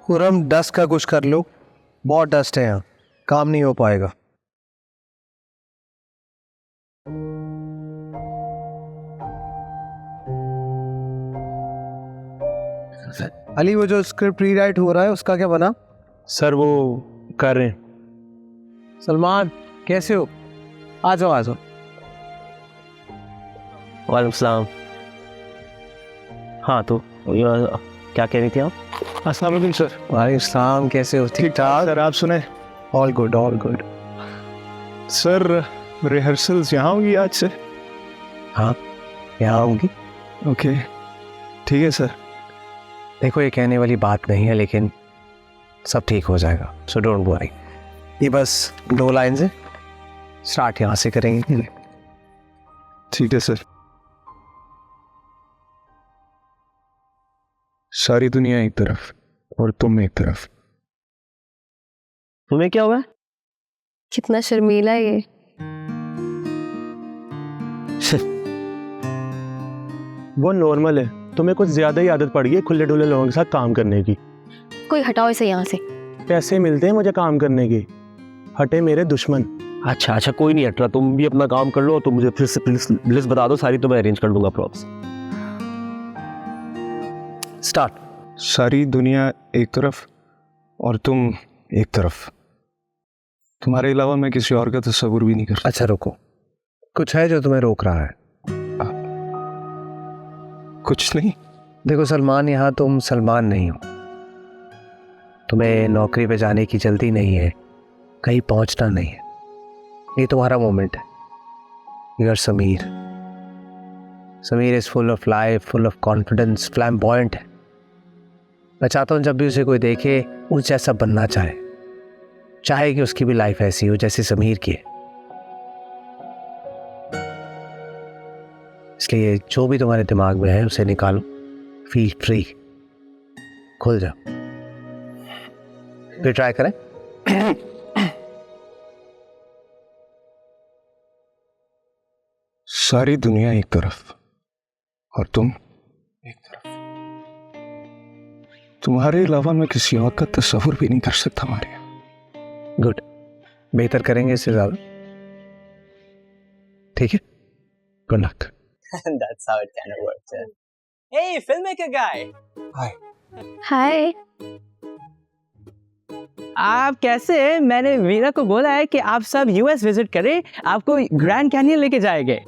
Khurram dust का कुछ कर लो, बहुत डस्ट है यहाँ, काम नहीं हो पाएगा। अली वो जो स्क्रिप्ट रीराइट हो रहा है उसका क्या बना? सर वो कर रहे हैं। सलमान कैसे हो? आ जाओ आ जाओ। वालेकुम सलाम। हाँ तो क्या कह रही थी आप? अस्सलाम वालेकुम सर। वालेकुम सलाम, कैसे हो? ठीक ठाक सर, आप सुने? All good all good. Sir rehearsals यहाँ होंगी आज से? हाँ यहाँ होंगी। ओके ठीक है सर। देखो ये कहने वाली बात नहीं है लेकिन सब ठीक हो जाएगा, सो डोंट वरी। ये बस 2 लाइन है, स्टार्ट यहाँ से करेंगे। ठीक है सर। सारी दुनिया एक तरफ और तुम एक तरफ। तुम्हें क्या हुआ? कितना शर्मीला है ये। वो नॉर्मल है, तुम्हें कुछ ज्यादा ही आदत पड़ गई है खुले डुले लोगों के साथ काम करने की। कोई हटाओ इसे यहाँ से। पैसे मिलते हैं मुझे काम करने के, हटे मेरे दुश्मन। अच्छा कोई नहीं हट रहा, तुम भी अपना काम कर लो। तुम मुझे फिर से लिस्ट बता दो सारी, तो मैं अरेंज कर दूंगा प्रॉप्स। स्टार्ट। सारी दुनिया एक तरफ और तुम एक तरफ। तुम्हारे अलावा मैं किसी और का तस्वुर भी नहीं कर सकता। अच्छा रुको, कुछ है जो तुम्हें रोक रहा है? कुछ नहीं। देखो सलमान, यहाँ तुम सलमान नहीं हो। तुम्हें नौकरी पे जाने की जल्दी नहीं है, कहीं पहुंचना नहीं है। ये तुम्हारा मोमेंट है। You are Sameer. Sameer is full of life, full of confidence, flamboyant है। मैं चाहता हूँ जब भी उसे कोई देखे उस जैसा बनना चाहे कि उसकी भी लाइफ ऐसी हो जैसे समीर की है। इसलिए जो भी तुम्हारे दिमाग में है उसे निकालो, फील फ्री, खुल जाओ। फिर ट्राई करें। सारी दुनिया एक तरफ और तुम एक तरफ। तुम्हारे अलावा मैं किसी और का तस्वुर भी नहीं कर सकता मारिया। गुड, बेहतर करेंगे इससे ज्यादा। ठीक है, good luck. That's how it kind of works. Yeah. Hey, filmmaker guy. हाय। आप कैसे हैं? मैंने वीरा को बोला है कि आप सब यूएस विजिट करें, आपको ग्रैंड कैनियन लेके जाएंगे।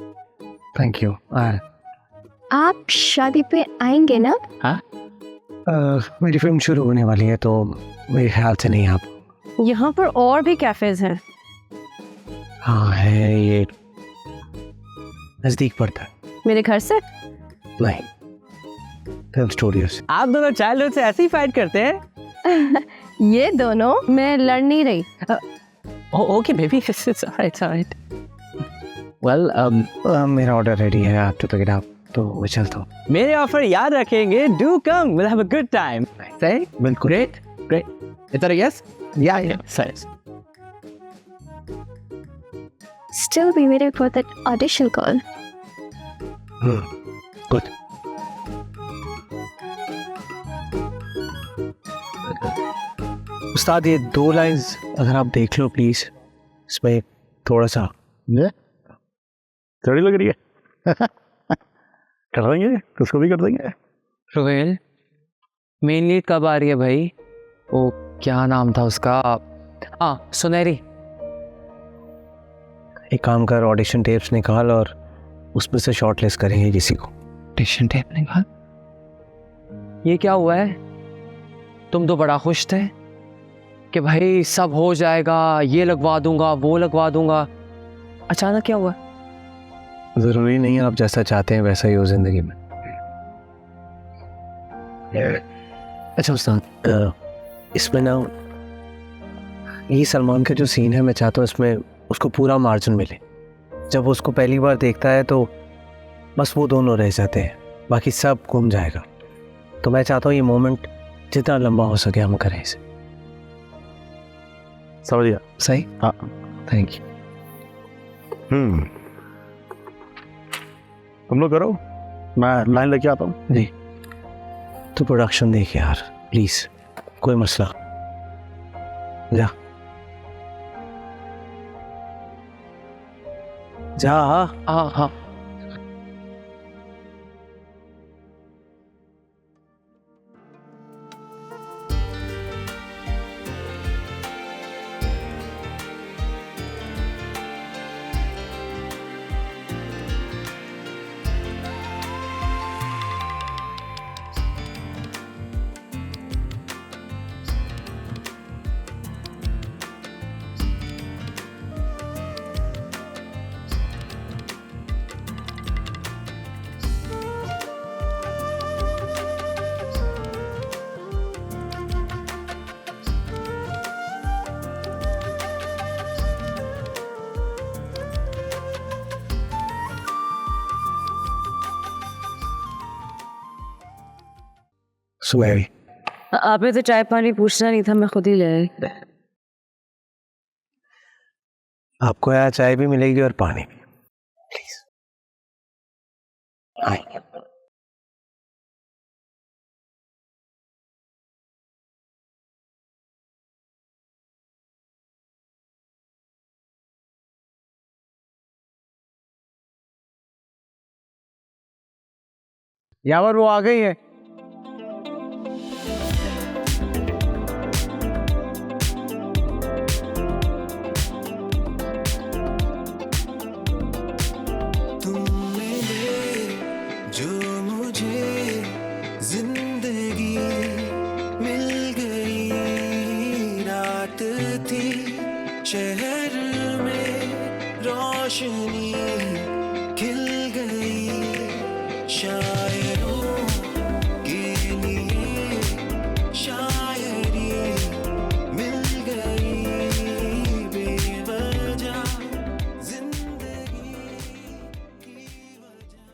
Thank you. आप शादी पे आएंगे ना? हाँ? मेरी फिल्म शुरू होने वाली है तो मेरे ख्याल से नहीं। आप यहाँ पर और भी कैफेज हैं। हाँ है, ये नजदीक पड़ता है। मेरे घर से? नहीं, फिल्म स्टूडियो से। आप दोनों चाइल्डहुड से ऐसे ही फाइट करते हैं? ये दोनों, मैं लड़ नहीं रही। Okay baby, it's alright. Well मेरा ऑर्डर रेडी है, आप तो गेट आप, तो मैं चलता हूँ। मेरे ऑफर याद रखेंगे। Do come, will have a good time. सही? बिल्कुल। Great. Is that a yes? या सही। Still be waiting for that audition call. Good. उस्ताद ये 2 लाइंस अगर आप देख लो प्लीज, इसमें थोड़ा सा थोड़ी लग रही है। कर देंगे, उसको भी कर देंगे। रोहेल, मेन लीड कब आ रही है भाई? वो क्या नाम था उसका? हाँ, सुनहरी। एक काम कर, ऑडिशन टेप्स निकाल और उसमें से शॉर्टलिस्ट करेंगे किसी को। ऑडिशन टेप निकाल? ये क्या हुआ है? तुम तो बड़ा खुश थे कि भाई सब हो जाएगा, ये लगवा दूंगा, वो लगवा दूंगा। अचानक क्या हुआ? जरूरी नहीं है आप जैसा चाहते हैं वैसा ही हो जिंदगी में। अच्छा उस्ताद, इसमें ना ये सलमान का जो सीन है, मैं चाहता हूँ इसमें उसको पूरा मार्जिन मिले। जब वो उसको पहली बार देखता है तो बस वो दोनों रह जाते हैं, बाकी सब घूम जाएगा। तो मैं चाहता हूँ ये मोमेंट जितना लंबा हो सके हम करें इसे। समझ गया? सही? हाँ। Thank you. तुम लोग करो, मैं लाइन लेके आता हूँ। जी, तो प्रोडक्शन देख यार प्लीज। कोई मसला, जा जा। हाँ हाँ। सुबह आपने तो चाय पानी पूछना नहीं था, मैं खुद ही ले आई। आपको यहाँ चाय भी मिलेगी और पानी भी, प्लीज आइए। यावर वो आ गई है। जो मुझे जिंदगी मिल गई, रात थी शहर में रोशनी खिल गई, शायरों के लिए शायरी मिल गई, बेवजह जिंदगी की वजह।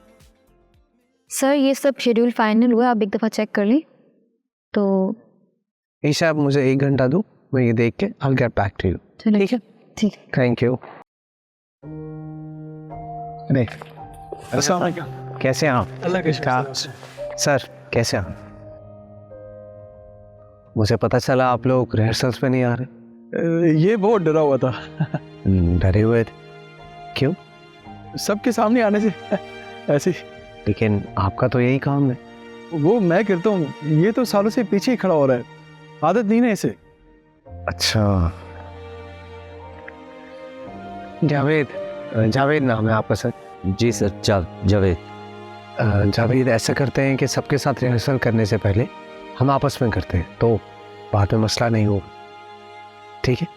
सर ये सब शेड्यूल फाइनल हुआ, आप एक दफ़ा चेक कर लें तो। ईशा, आप मुझे 1 घंटा दो, मैं ये देख के I'll get back to you। चलो ठीक है, ठीक है। Thank you. नहीं, कैसे हैं आप? अल्लाह के सर कैसे हैं आप? मुझे पता चला आप लोग रिहर्सल्स पे नहीं आ रहे। ये बहुत डरा हुआ था, डरे हुए थे, क्यों? सबके सामने आने से ऐसे ही। लेकिन आपका तो यही काम है। वो मैं करता हूँ, ये तो सालों से पीछे ही खड़ा हो रहा है, आदत नहीं है इसे। अच्छा, जावेद, जावेद नाम है आपका सर? जी सर, जावेद। जावेद, ऐसा करते हैं कि सबके साथ रिहर्सल करने से पहले हम आपस में करते हैं, तो बाद में मसला नहीं होगा, ठीक है?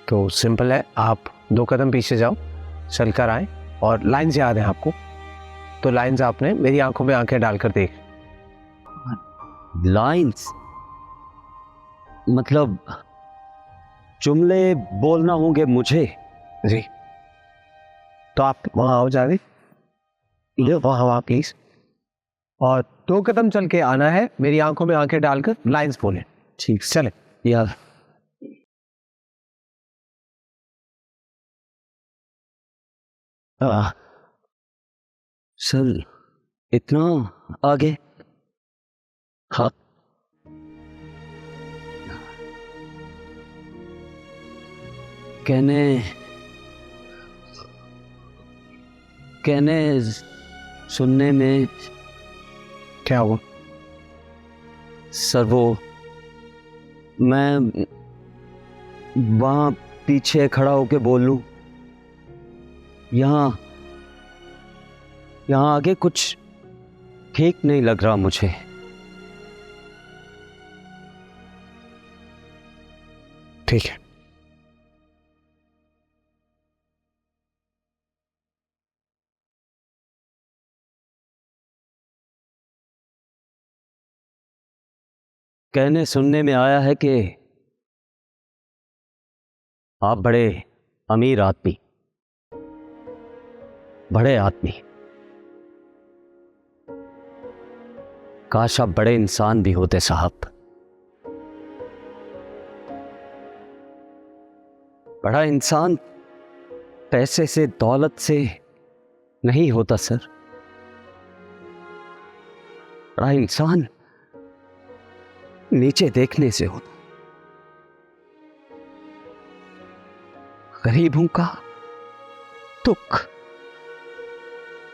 तो सिंपल है, आप 2 कदम पीछे जाओ, चलकर आए और लाइन्स याद हैं आपको, तो लाइन्स आपने मेरी आंखों में आंखें डालकर देख। लाइंस मतलब जुमले बोलना होंगे मुझे? जी, तो आप वहाँ आओ जावेद, इधर वहाँ आओ प्लीज, और 2 कदम चल के आना है, मेरी आंखों में आंखें डालकर लाइन्स बोले। ठीक, चले यार सर, इतना आगे? हाँ, कहने सुनने में क्या हुआ? सर वो मैं वहाँ पीछे खड़ा होके बोल लूँ, यहाँ आगे कुछ ठीक नहीं लग रहा मुझे। ठीक है, कहने सुनने में आया है कि आप बड़े अमीर आदमी, बड़े आदमी, काश आप बड़े इंसान भी होते साहब। बड़ा इंसान पैसे से, दौलत से नहीं होता सर। बड़ा इंसान नीचे देखने से होता। गरीबों का दुख,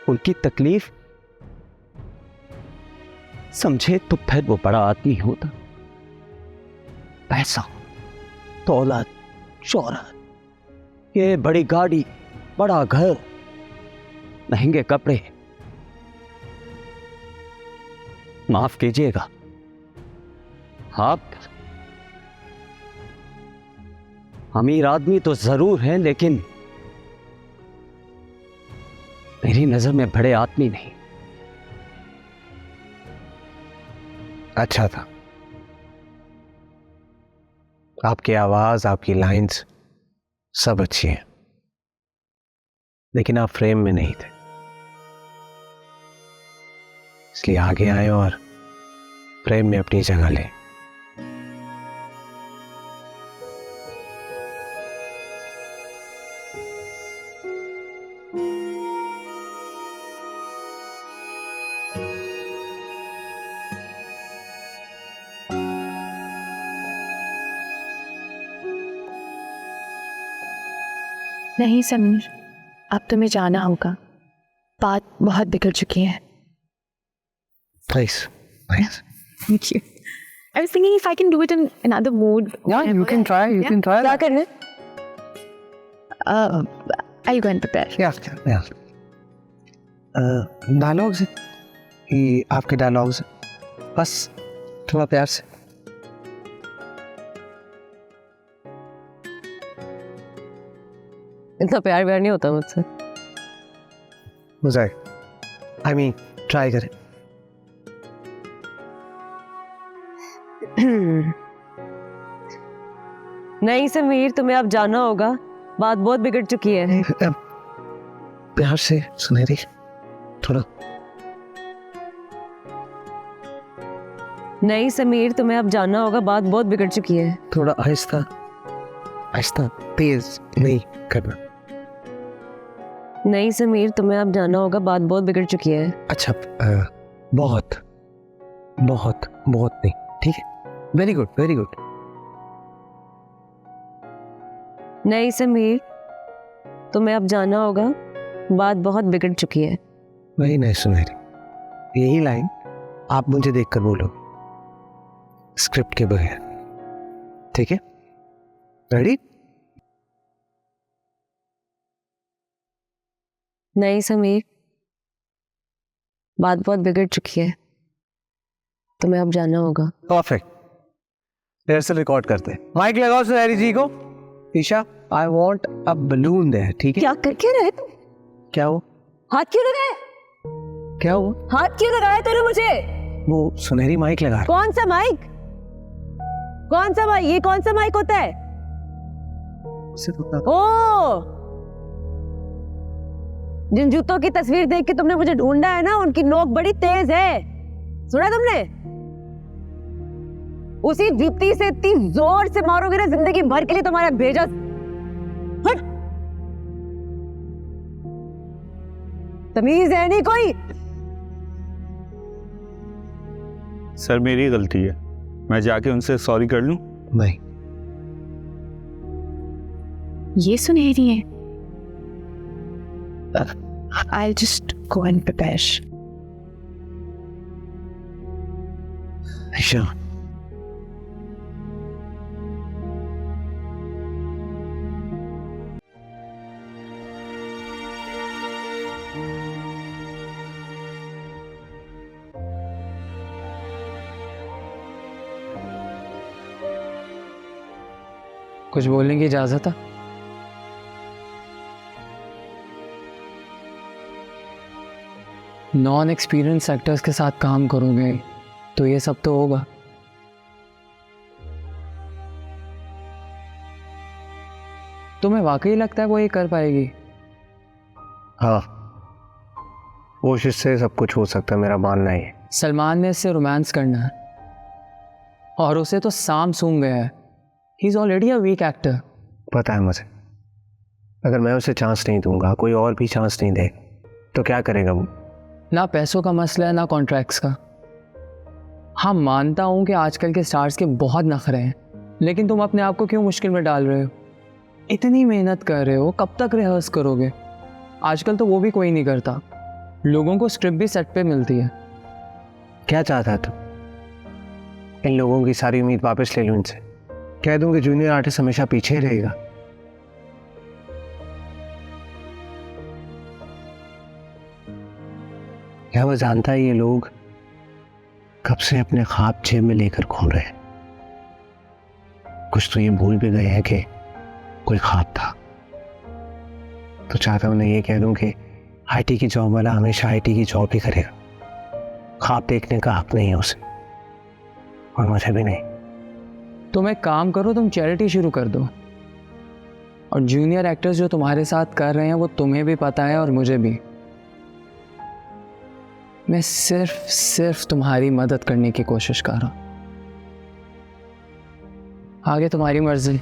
उनकी तकलीफ समझे तो फिर वो बड़ा आदमी होता। पैसा, दौलत, शोहरत, ये बड़ी गाड़ी, बड़ा घर, महंगे कपड़े, माफ कीजिएगा, आप अमीर आदमी तो जरूर हैं, लेकिन मेरी नजर में बड़े आदमी नहीं। अच्छा था, आपकी आवाज, आपकी लाइंस सब अच्छी हैं, लेकिन आप फ्रेम में नहीं थे, इसलिए आगे आए और फ्रेम में अपनी जगह लें। नहीं समीर, अब तुम्हें जाना होगा, बात बहुत बिगड़ चुकी है। Please, please. Thank you. I was thinking if I can do it in another mood. Yeah, you can try. You can try. क्या करना है? I'll go and prepare. Yeah, yeah. Dialogues, ये आपके डायलॉग्स, बस थोड़ा प्यार से। इतना प्यार व्यार नहीं होता मुझसे। मुझे I mean, ट्राई करें। नहीं समीर, तुम्हें अब जाना होगा, बात बहुत बिगड़ चुकी है। प्यार से सुनहरी, थोड़ा। नहीं समीर, तुम्हें अब जाना होगा, बात बहुत बिगड़ चुकी है। थोड़ा आहिस्ता आहिस्ता, तेज नहीं करना। नहीं समीर, तुम्हें अब जाना होगा, बात बहुत बिगड़ चुकी है। अच्छा, बहुत बहुत बहुत नहीं, ठीक है, वेरी गुड वेरी गुड। नहीं समीर, तुम्हें अब जाना होगा, बात बहुत बिगड़ चुकी है। वही नहीं सुनहरी, यही लाइन आप मुझे देखकर बोलोगे, स्क्रिप्ट के बगैर, ठीक है? रेडी? नहीं समीर, बात बहुत बिगड़ चुकी है, तुम्हें अब जाना होगा। परफेक्ट, फिर से रिकॉर्ड करते हैं। माइक लगाओ सुनहरी जी को। Isha, I want a balloon there, ठीक है? क्या करके रहे तुम? क्या हो? हाथ क्यों लगाए? क्या हो? हाथ क्यों लगाया तूने मुझे? वो सुनहरी माइक लगा रहा। कौन सा माइक? कौन सा माइक? ये कौन सा माइक होता है? उसे तो पता- ओ, जिन जूतों की तस्वीर देख के तुमने मुझे ढूंढा है ना, उनकी नोक बड़ी तेज है। सुना तुमने? उसी जूती से इतनी जोर से मारोगे ना, जिंदगी भर के लिए तुम्हारा भेजा। हट! तमीज है नहीं कोई? सर मेरी गलती है, मैं जाके उनसे सॉरी कर लूं? नहीं, ये सुनहरी है। I'll just go and prepare. Isha, कुछ बोलने की इजाजत है? नॉन एक्सपीरियंस एक्टर्स के साथ काम करोगे तो ये सब तो होगा। तुम्हें वाकई लगता है वो ये कर पाएगी? हाँ, कोशिश से सब कुछ हो सकता है, मेरा मानना ही है। सलमान ने इससे रोमांस करना है और उसे तो साम सूंघ गया है। He is already a weak actor. पता है मुझे, अगर मैं उसे चांस नहीं दूंगा, कोई और भी चांस नहीं देगा, तो क्या करेगा वो? ना पैसों का मसला है, ना कॉन्ट्रैक्ट्स का। हाँ मानता हूँ कि आजकल के स्टार्स के बहुत नखरे हैं, लेकिन तुम अपने आप को क्यों मुश्किल में डाल रहे हो? इतनी मेहनत कर रहे हो, कब तक रिहर्स करोगे? आजकल तो वो भी कोई नहीं करता, लोगों को स्क्रिप्ट भी सेट पे मिलती है। क्या चाहता है तू? इन लोगों की सारी उम्मीद वापस ले लूं इनसे, कह दूं कि जूनियर आर्टिस्ट हमेशा पीछे ही रहेगा। क्या वो जानता है ये लोग कब से अपने ख्वाब जेब में लेकर घूम रहे हैं? कुछ तो ये भूल भी गए हैं कि कोई ख्वाब था। तो चाहता हूं मैं ये कह दूं कि आईटी की जॉब वाला हमेशा आईटी की जॉब ही करेगा, ख्वाब देखने का हक नहीं है उसे, और मुझे भी नहीं। तुम एक काम करो, तुम चैरिटी शुरू कर दो, और जूनियर एक्टर्स जो तुम्हारे साथ कर रहे हैं वो तुम्हें भी पता है और मुझे भी। मैं सिर्फ तुम्हारी मदद करने की कोशिश कर रहा हूं, आगे तुम्हारी मर्जी।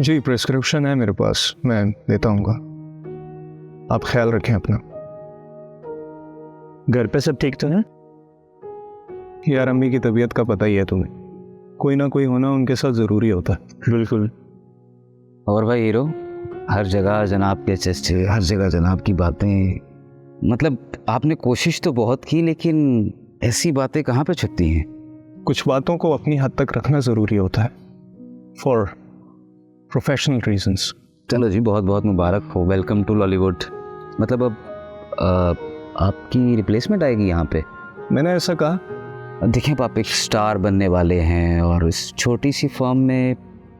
जी प्रिस्क्रिप्शन है मेरे पास, मैं देता हूँ। आप ख्याल रखें अपना। घर पे सब ठीक तो है? यार अम्मी की तबीयत का पता ही है तुम्हें, कोई ना कोई होना उनके साथ ज़रूरी होता है। बिल्कुल। और भाई हीरो, हर जगह जनाब के चर्चे, हर जगह जनाब की बातें। मतलब आपने कोशिश तो बहुत की, लेकिन ऐसी बातें कहाँ पे छुपती हैं? कुछ बातों को अपनी हद तक रखना ज़रूरी होता है, फॉर प्रोफेशनल रीजंस। चलो जी, बहुत बहुत मुबारक हो, वेलकम टू लॉलीवुड। मतलब अब आपकी रिप्लेसमेंट आएगी यहाँ पे? मैंने ऐसा कहा? देखिए, आप एक स्टार बनने वाले हैं और इस छोटी सी फर्म में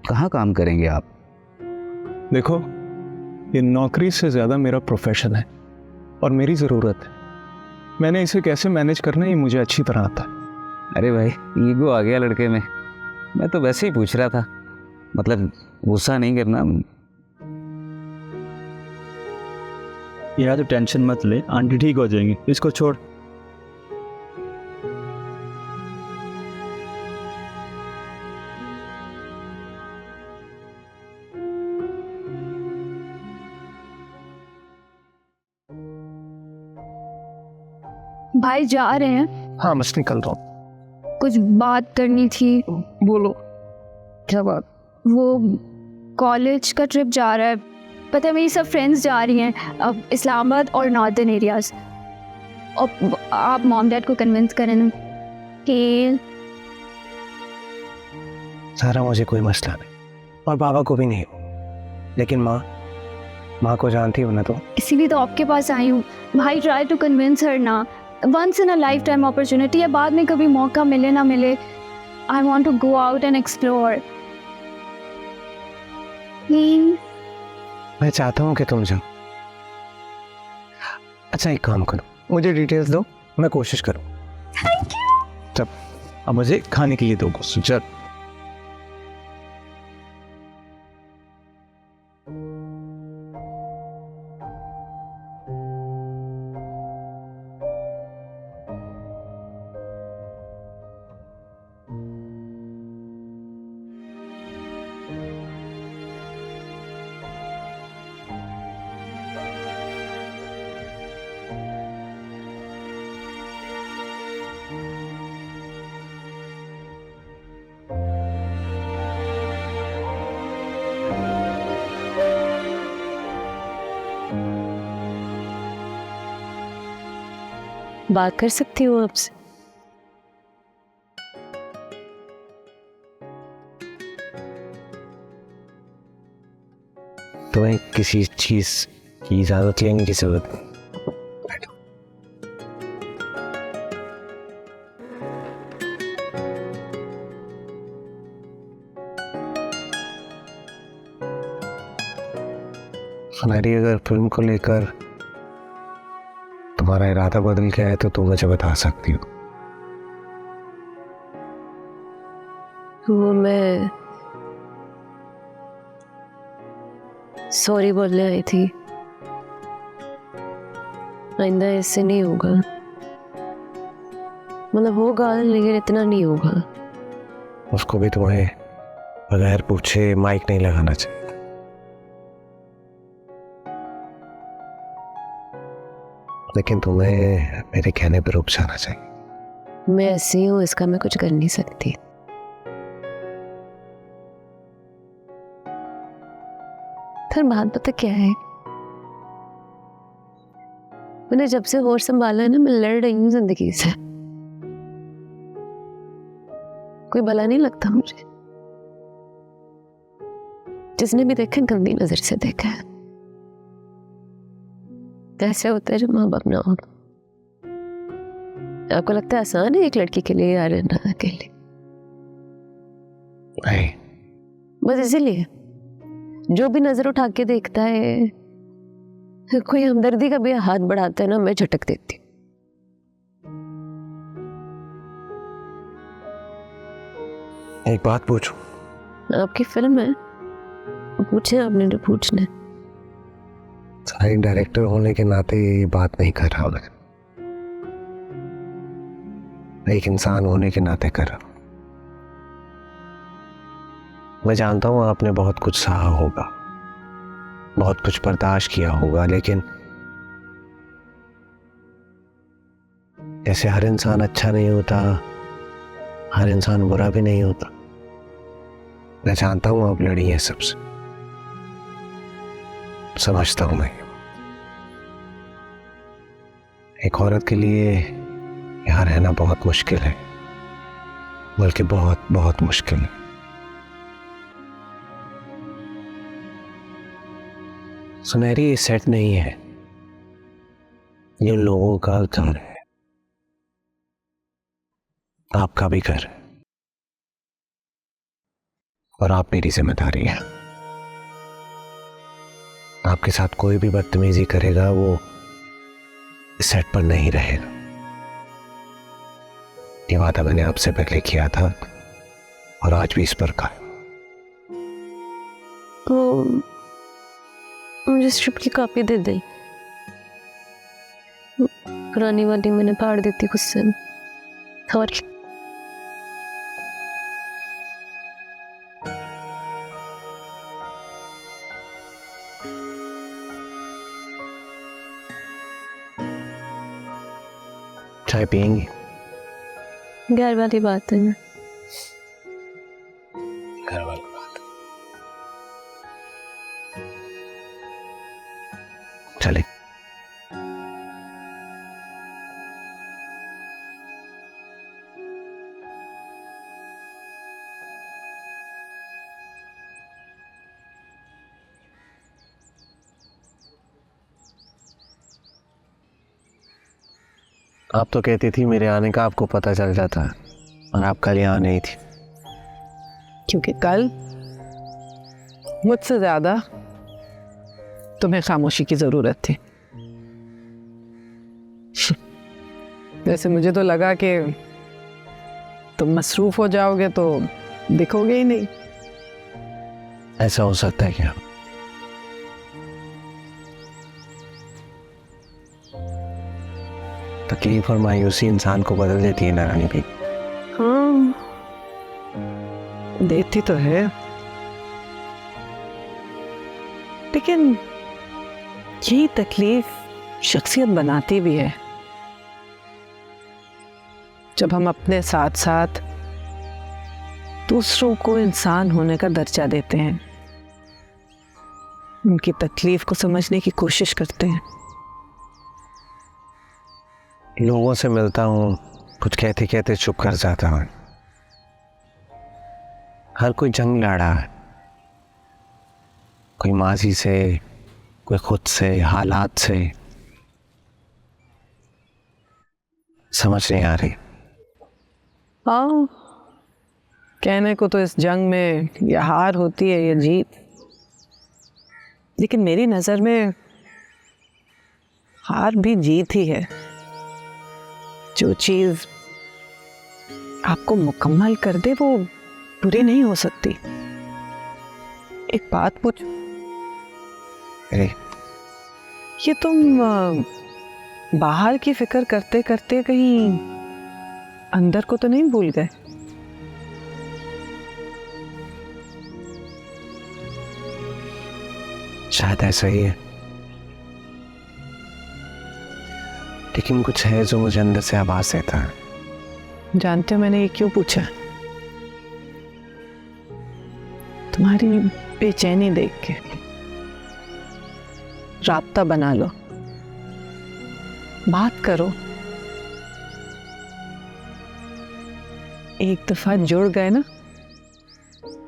कहाँ काम करेंगे आप? देखो, ये नौकरी से ज़्यादा मेरा प्रोफेशन है और मेरी ज़रूरत है। मैंने इसे कैसे मैनेज करना है मुझे अच्छी तरह आता है। अरे भाई, ईगो आ गया लड़के में। मैं तो वैसे ही पूछ रहा था, मतलब गुस्सा नहीं करना। यार तो टेंशन मत ले, आंटी ठीक हो जाएंगी, इसको छोड़। भाई जा रहे हैं? हाँ बस निकल रहा हूँ। कुछ बात करनी थी। बोलो, क्या बात? वो कॉलेज का ट्रिप जा रहा है, पता है मेरी सब फ्रेंड्स जा रही हैं अब इस्लामाबाद और नॉर्दर्न एरियाज, और आप मॉम डैड को कन्विंस करें ना कि सारा मुझे कोई मसला नहीं, और बाबा को भी नहीं, लेकिन माँ को जानती हो ना तुम। इसीलिए तो आपके पास आई हूँ भाई। ट्राई टू कन्विंस हर ना, once in a lifetime opportunity है, बाद में कभी मौका मिले ना मिले। I want to go out and explore. मैं चाहता हूँ कि तुम जाओ। अच्छा एक काम करो, मुझे डिटेल्स दो, मैं कोशिश करूँ। चल अब मुझे खाने के लिए दो कुछ। चल बात कर सकती हूँ आपसे? तुम्हें किसी चीज की इजाजत लेने की जरूरत नहीं। हमारी अगर फिल्म को लेकर तुम्हारा इरादा बदल गया है तो तुम मुझे बता सकती हो। वो मैं सॉरी बोलने आई थी, आइंदा ऐसे नहीं होगा। मतलब होगा लेकिन इतना नहीं होगा। उसको भी तुम्हें बगैर पूछे माइक नहीं लगाना चाहिए। लेकिन तुम्हें मेरे कहने पर रुक जाना चाहिए। मैं ऐसी हूँ, इसका मैं कुछ कर नहीं सकती। फिर बात पता क्या है, मैंने जब से होश संभाला है ना, मैं लड़ रही हूँ जिंदगी से। कोई भला नहीं लगता मुझे। जिसने भी देखा गंदी नजर से देखा है। ऐसे होता है जब माँ बाप ना हो। आपको लगता है आसान है एक लड़की के लिए यार रहना अकेले? नहीं, बस इसीलिए जो भी नजर उठा के देखता है, कोई हमदर्दी का भी हाथ बढ़ाता है ना, मैं झटक देती हूँ। एक बात पूछूं? आपकी फिल्म है, पूछे आपने जो पूछना है। साइड डायरेक्टर होने के नाते ये बात नहीं कर रहा हूं, लेकिन एक इंसान होने के नाते कर रहा हूं। मैं जानता हूं आपने बहुत कुछ सहा होगा, बहुत कुछ बर्दाश्त किया होगा, लेकिन ऐसे हर इंसान अच्छा नहीं होता, हर इंसान बुरा भी नहीं होता। मैं जानता हूं आप लड़ी हैं सबसे, समझता हूं मैं। एक औरत के लिए यहाँ रहना बहुत मुश्किल है, बल्कि बहुत बहुत मुश्किल है। सुनहरी ये सेट नहीं है, ये उन लोगों का घर है, आपका भी घर है, और आप मेरी जिम्मेदारी है। आपके साथ कोई भी बदतमीजी करेगा वो इस सेट पर नहीं रहेगा। ये वादा मैंने आपसे पहले किया था और आज भी इस पर कायम। तो मुझे स्क्रिप्ट की कॉपी दे दें, पुरानी वाली मैंने फाड़ दी थी गुस्से में। और चाय पियेंगी? घर वाली बात है ना। घर वाली बात। चले। आप तो कहती थी मेरे आने का आपको पता चल जाता, और आप कल यहाँ नहीं थी। क्योंकि कल मुझसे ज्यादा तुम्हें खामोशी की जरूरत थी। वैसे मुझे तो लगा कि तुम मसरूफ हो जाओगे तो दिखोगे ही नहीं। ऐसा हो सकता है क्या? तकलीफ और मायूसी इंसान को बदल देती है ना रानी भी। हाँ, देती तो है, लेकिन यही तकलीफ शख्सियत बनाती भी है। जब हम अपने साथ साथ दूसरों को इंसान होने का दर्जा देते हैं, उनकी तकलीफ को समझने की कोशिश करते हैं। लोगों से मिलता हूँ, कुछ कहते कहते चुप कर जाता हूँ। हर कोई जंग लड़ा है, कोई माजी से, कोई खुद से, हालात से। समझ नहीं आ रही। हाँ, कहने को तो इस जंग में ये हार होती है ये जीत, लेकिन मेरी नज़र में हार भी जीत ही है। जो चीज़ आपको मुकम्मल कर दे वो बुरी नहीं हो सकती। एक बात पूछूं? अरे ये तुम बाहर की फिक्र करते करते कहीं अंदर को तो नहीं भूल गए? शायद ऐसा ही है। लेकिन कुछ है जो मुझे अंदर से आवाज देता है। जानते हो मैंने ये क्यों पूछा? तुम्हारी बेचैनी देख के। राब्ता बना लो, बात करो। एक दफा जुड़ गए ना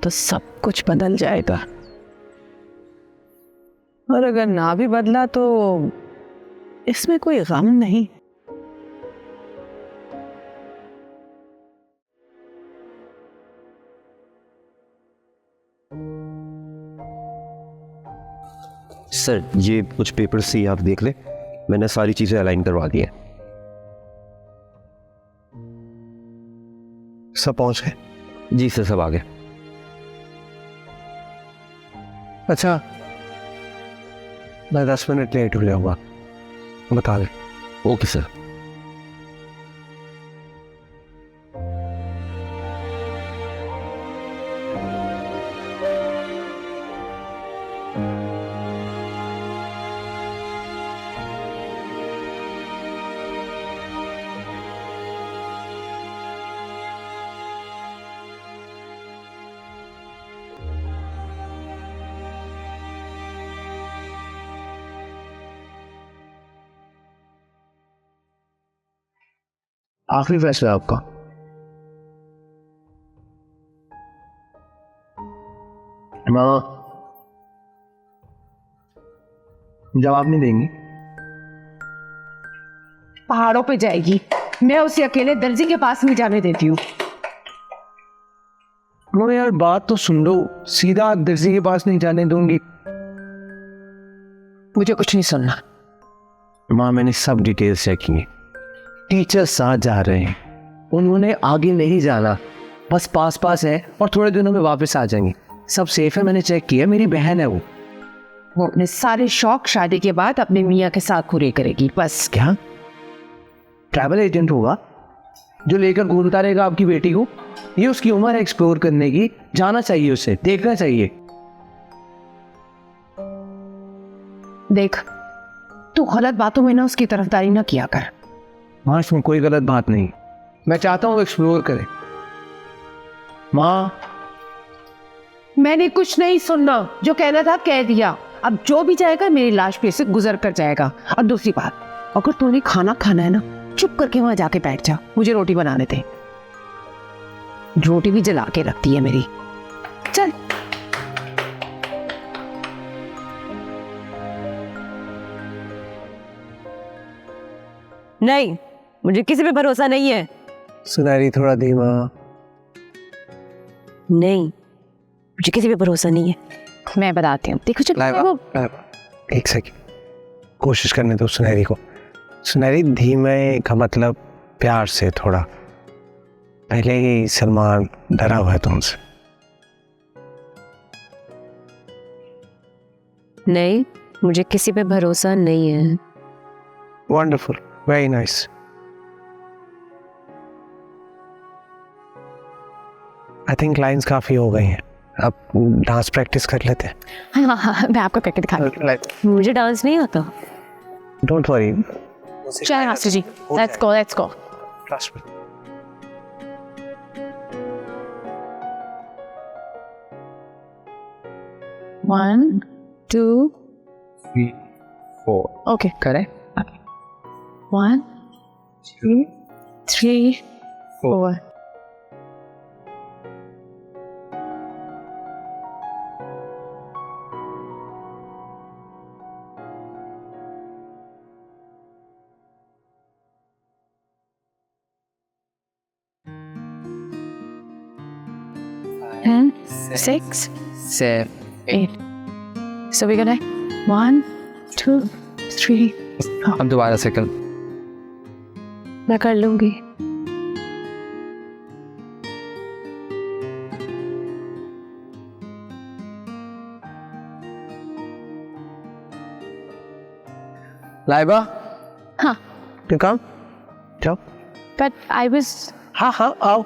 तो सब कुछ बदल जाएगा, और अगर ना भी बदला तो इसमें कोई गम नहीं। सर ये कुछ पेपर सी आप देख ले, मैंने सारी चीजें अलाइन करवा दी हैं। सब पहुंच गए? जी सर सब आ गए। अच्छा, मैं 10 मिनट लेट हो हुआ, बता दे। Okay sir. आखिरी फैसला आपका। मामा जवाब नहीं देंगी? पहाड़ों पे जाएगी, मैं उसे अकेले दर्जी के पास नहीं जाने देती हूँ। नो यार, बात तो सुन लो, सीधा दर्जी के पास नहीं जाने दूंगी। मुझे कुछ नहीं सुनना। माँ मैंने सब डिटेल्स चेक की, टीचर्स साथ जा रहे हैं, उन्होंने आगे नहीं जाना, बस पास पास है और थोड़े दिनों में वापस आ जाएंगे। सब सेफ है, मैंने चेक किया, मेरी बहन है वो अपने सारे शौक शादी के बाद अपने मियाँ के साथ पूरे करेगी बस। क्या ट्रैवल एजेंट होगा जो लेकर घूमता रहेगा आपकी बेटी को? ये उसकी उम्र है एक्सप्लोर करने की, जाना चाहिए उसे, देखना चाहिए। देख तू गलत बातों में ना उसकी तरफदारी ना किया कर। माँ इसमें कोई गलत बात नहीं, मैं चाहता हूँ एक्सप्लोर करे। माँ मैंने कुछ नहीं सुनना, जो कहना था कह दिया। अब जो भी जाएगा मेरी लाश पे से गुजर कर जाएगा। और दूसरी बात, अगर तूने खाना खाना है ना, चुप करके वहां जाके बैठ जा, मुझे रोटी बनाने दे। रोटी भी जला के रखती है मेरी। चल। नहीं, मुझे किसी पे भरोसा नहीं है। सुनहरी थोड़ा धीमा। नहीं, मुझे किसी पे भरोसा नहीं है। मैं बताती हूँ, देखो चल। लाइबा, एक सेकंड, कोशिश करने दो सुनहरी को। सुनहरी धीमे का मतलब प्यार से थोड़ा। पहले ही सलमान डरा हुआ है तुमसे। नहीं, मुझे किसी पे भरोसा नहीं है। Wonderful, very nice. I think lines काफी हो गई हैं, अब डांस प्रैक्टिस कर लेते हैं। हाँ हाँ हाँ, मैं आपको करके दिखा दूँ। मुझे डांस नहीं आता। Don't worry. चल master ji, let's go let's go. Trust me. One, 2, 3, 4. okay, करें? 1, 2, 3, 4. And 6, 7, 8. So we're gonna 1, 2, 3. अब दोबारा से कर। मैं कर लूंगी। लाइबा, हाँ, you come? जाओ। but I was. हाँ हाँ आओ।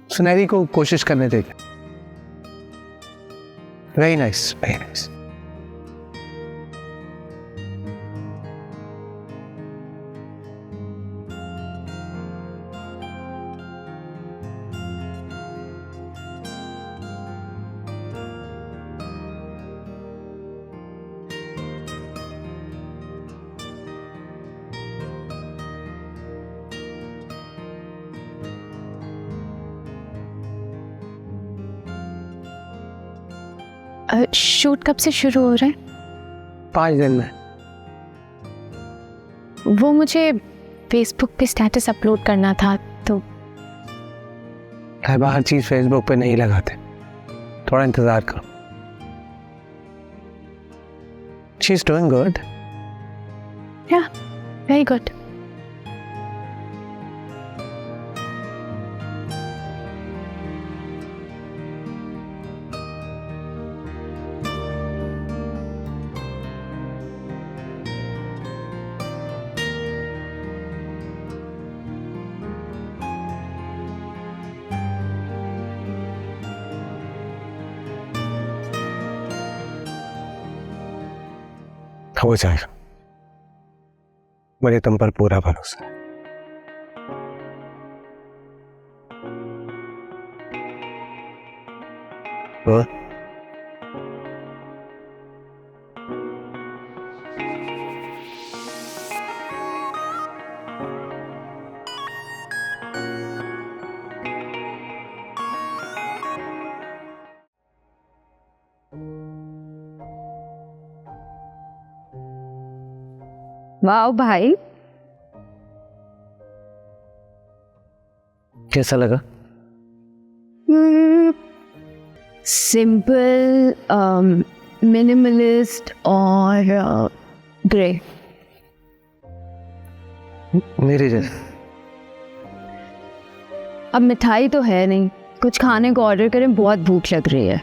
सुनहरी को कोशिश करने देगा। Very nice, very nice. Shoot कब से शुरू हो रहा है? 5 दिन में। वो मुझे फेसबुक पे स्टेटस अपलोड करना था तो। हर चीज़ फेसबुक पे नहीं लगाते, थोड़ा इंतज़ार करो। She is doing good. या वेरी गुड। हो जाएगा, मुझे तुम पर पूरा भरोसा है। हाँ? वाह भाई, कैसा लगा? सिंपल, मिनिमलिस्ट और ग्रे। मेरे जैसे। अब मिठाई तो है नहीं, कुछ खाने को ऑर्डर करें, बहुत भूख लग रही है।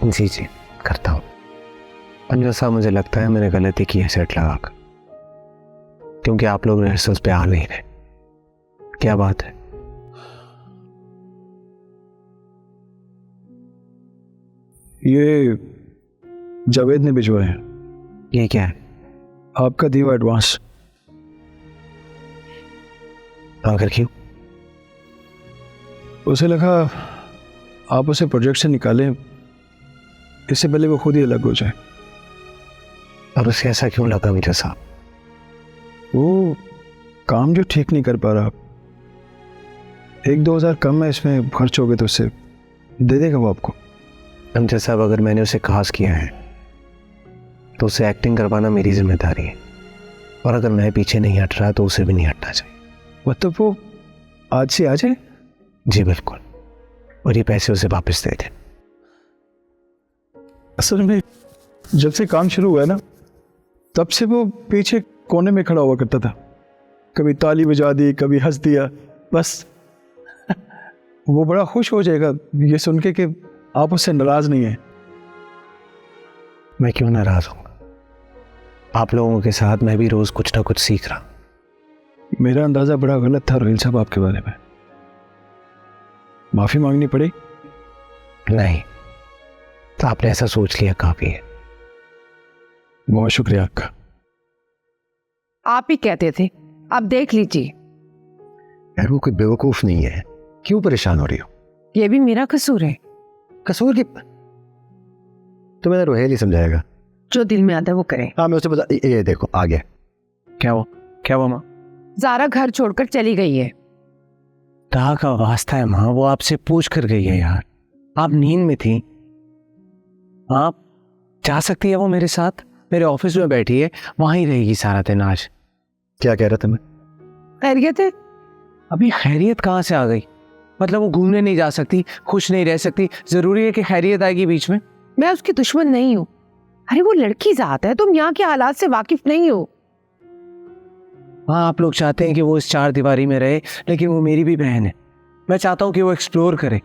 जी जी करता हूँ। अंजल साहब, मुझे लगता है मैंने गलती की है सेट लगाकर, क्योंकि आप लोग रिहर्सल्स पे आ नहीं रहे। क्या बात है? ये जावेद ने भिजवाया है। ये क्या है? आपका दिया हुआ एडवांस। आखिर क्यों? उसे लगा आप उसे प्रोजेक्ट से निकालें, इससे पहले वो खुद ही अलग हो जाए। और उसे ऐसा क्यों लगा मीरा साहब? वो काम जो ठीक नहीं कर पा रहा, 1-2 हज़ार कम है इसमें खर्च हो गए तो उससे दे देगा वो आपको। अंजल साहब, अगर मैंने उसे खास किया है तो उसे एक्टिंग करवाना मेरी जिम्मेदारी है, और अगर मैं पीछे नहीं हट रहा तो उसे भी नहीं हटना चाहिए। मतलब वो आज से आ जाए? जी बिल्कुल, और ये पैसे उसे वापस दे दें। असल में जब से काम शुरू हुआ है ना, तब से वो पीछे कोने में खड़ा हुआ करता था, कभी ताली बजा दी, कभी हंस दिया, बस। वो बड़ा खुश हो जाएगा ये सुन के कि आप उससे नाराज नहीं है। मैं क्यों नाराज हूँ? आप लोगों के साथ मैं भी रोज कुछ ना कुछ सीख रहा हूँ। मेरा अंदाजा बड़ा गलत था रोहिल साहब आपके बारे में, माफी मांगनी पड़ी? नहीं, तो आपने ऐसा सोच लिया काफी है। बहुत शुक्रिया आपका। आप ही कहते थे, अब देख लीजिए। यार वो कोई बेवकूफ नहीं है, क्यों परेशान हो रही हो? ये भी मेरा कसूर है। कसूर की तो मैंने रोहेल ही समझाएगा। जो दिल में आता है वो करें। हाँ मैं उसे बता, ये देखो आ गया। क्या हुआ? क्या हुआ माँ? ज़ारा घर छोड़कर चली गई है। ता का वास्ता है माँ, वो आपसे पूछ कर गई है यार। आप नींद में थी, आप जा सकती है वो मेरे साथ, मेरे ऑफिस में बैठी है, वहां ही रहेगी सारा दिन आज। क्या कह रहा था मैं? खैरियत है? अभी खैरियत कहाँ से आ गई? मतलब वो घूमने नहीं जा सकती, खुश नहीं रह सकती, जरूरी है कि खैरियत आएगी बीच में? मैं उसकी दुश्मन नहीं हूँ। अरे वो लड़की जात है, तुम यहाँ के हालात से वाकिफ नहीं हो। हाँ, आप लोग चाहते हैं कि वो इस 4 दीवारी में रहे, लेकिन वो मेरी भी बहन है। मैं चाहता हूँ कि वो एक्सप्लोर करे,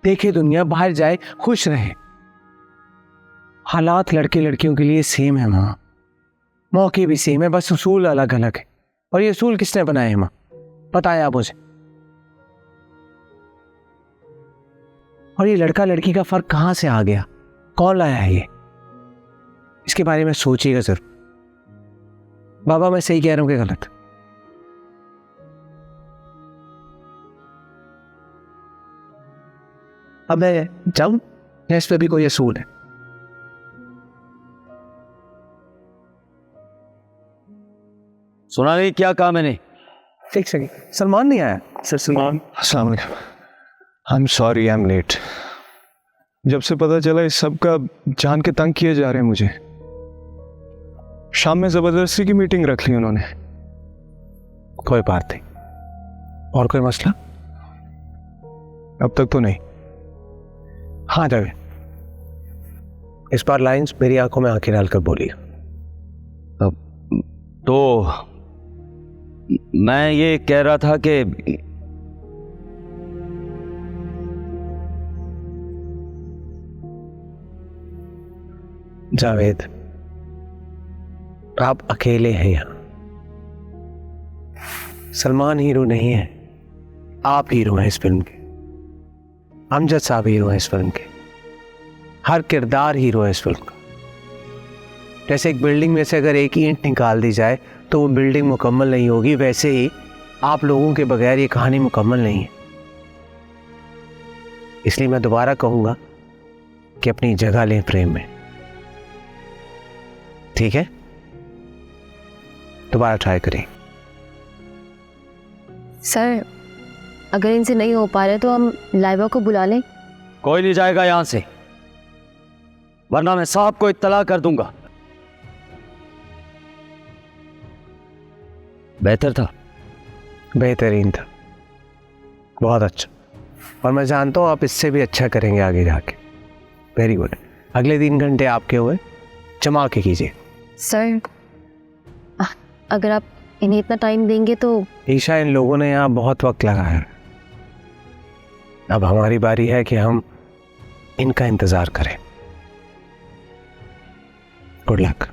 देखे दुनिया, बाहर जाए, खुश रहे। हालात लड़के लड़कियों के लिए सेम है माँ, मौके भी सेम है, बस उसूल अलग अलग है। और ये उसूल किसने बनाए हैं माँ, बताएं आप मुझे। और ये लड़का लड़की का फर्क कहाँ से आ गया, कौन लाया है ये? इसके बारे में सोचिएगा जरूर। बाबा, मैं सही कह रहा हूँ कि गलत? अब मैं जाऊं या इस पे भी कोई असूल है? सुना नहीं क्या कहा मैंने? एक सेकंड, सलमान नहीं आया? सर सलमान। अस्सलाम वालेकुम। I am sorry, I am late. जब से पता चला इस सब का जान के तंग किए जा रहे हैं मुझे। शाम में जबरदस्ती की मीटिंग रख ली उन्होंने। कोई बात नहीं। और कोई मसला? अब तक तो नहीं। हाँ जावेद, इस बार लाइंस मेरी आंखों में आंखें डालकर बोली। तो मैं ये कह रहा था कि जावेद, आप अकेले हैं यहाँ। सलमान हीरो नहीं है, आप हीरो हैं इस फिल्म के। अमजद साहब हीरो हैं इस फिल्म के। हर किरदार हीरो है इस फिल्म का। जैसे एक बिल्डिंग में से अगर एक ईंट निकाल दी जाए तो वो बिल्डिंग मुकम्मल नहीं होगी, वैसे ही आप लोगों के बगैर ये कहानी मुकम्मल नहीं है। इसलिए मैं दोबारा कहूंगा कि अपनी जगह लें फ्रेम में, ठीक है? दोबारा ट्राई करें। सर, अगर इनसे नहीं हो पा रहे तो हम लाइबा को बुला लें। कोई नहीं जाएगा यहां से, वरना मैं साहब को इत्तला कर दूंगा। बेहतर था? बेहतरीन था, बहुत अच्छा। और मैं जानता हूँ आप इससे भी अच्छा करेंगे आगे जाके। Very good. अगले 3 घंटे आपके हुए, जमा के कीजिए। सर, अगर आप इन्हें इतना टाइम देंगे तो। ईशा, इन लोगों ने यहाँ बहुत वक्त लगाया है। अब हमारी बारी है कि हम इनका इंतजार करें। Good luck.